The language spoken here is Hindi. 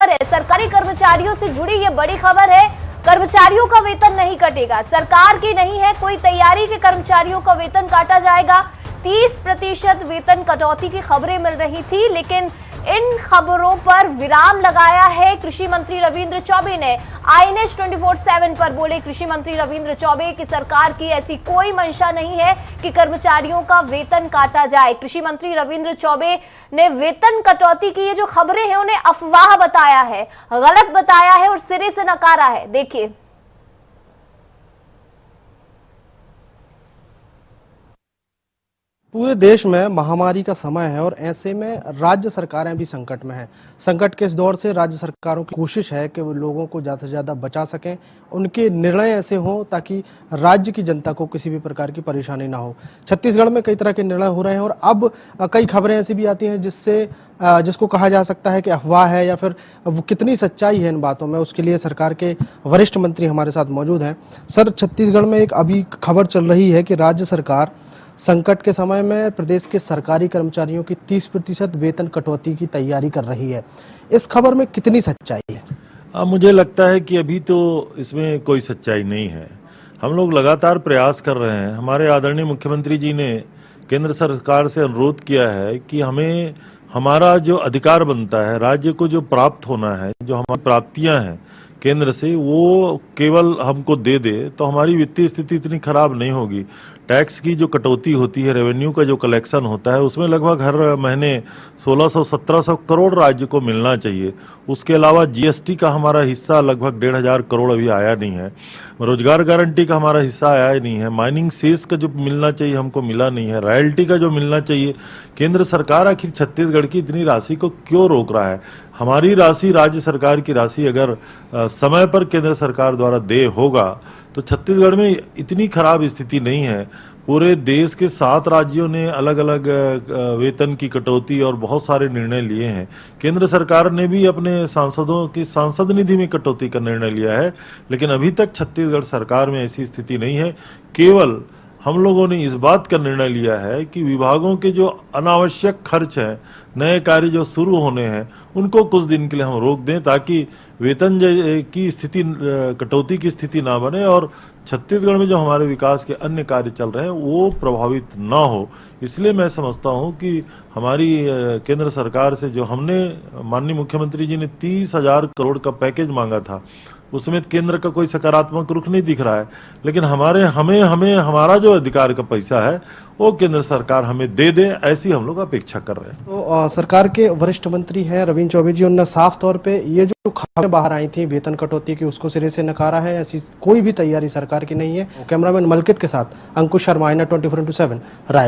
खबर है, सरकारी कर्मचारियों से जुड़ी ये बड़ी खबर है। कर्मचारियों का वेतन नहीं कटेगा, सरकार की नहीं है कोई तैयारी के कर्मचारियों का वेतन काटा जाएगा। 30% वेतन कटौती की खबरें मिल रही थी, लेकिन इन खबरों पर विराम लगाया है कृषि मंत्री रविंद्र चौबे ने। INH 24/7 पर बोले कृषि मंत्री रविंद्र चौबे कि सरकार की ऐसी कोई मंशा नहीं है कि कर्मचारियों का वेतन काटा जाए। कृषि मंत्री रविंद्र चौबे ने वेतन कटौती की ये जो खबरें हैं उन्हें अफवाह बताया है, गलत बताया है और सिरे से नकारा है। देखिए, पूरे देश में महामारी का समय है और ऐसे में राज्य सरकारें भी संकट में हैं। संकट के इस दौर से राज्य सरकारों की कोशिश है कि वो लोगों को ज़्यादा से ज़्यादा बचा सकें, उनके निर्णय ऐसे हों ताकि राज्य की जनता को किसी भी प्रकार की परेशानी ना हो। छत्तीसगढ़ में कई तरह के निर्णय हो रहे हैं और अब कई खबरें ऐसी भी आती हैं जिसको कहा जा सकता है कि अफवाह है या फिर वो कितनी सच्चाई है इन बातों में। उसके लिए सरकार के वरिष्ठ मंत्री हमारे साथ मौजूद हैं। सर, छत्तीसगढ़ में एक अभी खबर चल रही है कि राज्य सरकार संकट के समय में प्रदेश के सरकारी कर्मचारियों की 30% वेतन कटौती की तैयारी कर रही है। इस खबर में कितनी सच्चाई है? मुझे लगता है कि अभी तो इसमें कोई सच्चाई नहीं है। हम लोग लगातार प्रयास कर रहे हैं। हमारे आदरणीय मुख्यमंत्री जी ने केंद्र सरकार से अनुरोध किया है कि हमें हमारा जो अधिकार बनता है, राज्य को जो प्राप्त होना है, जो हमारी प्राप्तियां हैं केंद्र से, वो केवल हमको दे दे तो हमारी वित्तीय स्थिति इतनी खराब नहीं होगी। टैक्स की जो कटौती होती है, रेवेन्यू का जो कलेक्शन होता है, उसमें लगभग हर महीने 1600-1700 करोड़ राज्य को मिलना चाहिए। उसके अलावा GST का हमारा हिस्सा लगभग 1500 करोड़ अभी आया नहीं है। रोजगार गारंटी का हमारा हिस्सा आया ही नहीं है। माइनिंग सेस का जो मिलना चाहिए हमको मिला नहीं है। रॉयल्टी का जो मिलना चाहिए, केंद्र सरकार आखिर छत्तीसगढ़ की इतनी राशि को क्यों रोक रहा है? हमारी राशि, राज्य सरकार की राशि अगर समय पर केंद्र सरकार द्वारा दे होगा तो छत्तीसगढ़ में इतनी खराब स्थिति नहीं है। पूरे देश के 7 राज्यों ने अलग अलग वेतन की कटौती और बहुत सारे निर्णय लिए हैं। केंद्र सरकार ने भी अपने सांसदों की सांसद निधि में कटौती का निर्णय लिया है, लेकिन अभी तक छत्तीसगढ़ सरकार में ऐसी स्थिति नहीं है। केवल हम लोगों ने इस बात का निर्णय लिया है कि विभागों के जो अनावश्यक खर्च हैं, नए कार्य जो शुरू होने हैं, उनको कुछ दिन के लिए हम रोक दें ताकि वेतन की स्थिति, कटौती की स्थिति ना बने और छत्तीसगढ़ में जो हमारे विकास के अन्य कार्य चल रहे हैं वो प्रभावित ना हो। इसलिए मैं समझता हूं कि हमारी केंद्र सरकार से जो हमने, माननीय मुख्यमंत्री जी ने 30,000 करोड़ का पैकेज मांगा था, उसमें केंद्र का कोई सकारात्मक रुख नहीं दिख रहा है। लेकिन हमें हमारा जो अधिकार का पैसा है वो केंद्र सरकार हमें दे दे, ऐसी हम लोग अपेक्षा कर रहे हैं। तो सरकार के वरिष्ठ मंत्री हैं रविंद्र चौबे जी, उन्होंने साफ तौर पे ये जो खबरें बाहर आई थी वेतन कटौती की, उसको सिरे से नकारा है। ऐसी कोई भी तैयारी सरकार की नहीं है। कैमरामैन मलकित के साथ अंकुश शर्मा, INA 24/7 राय।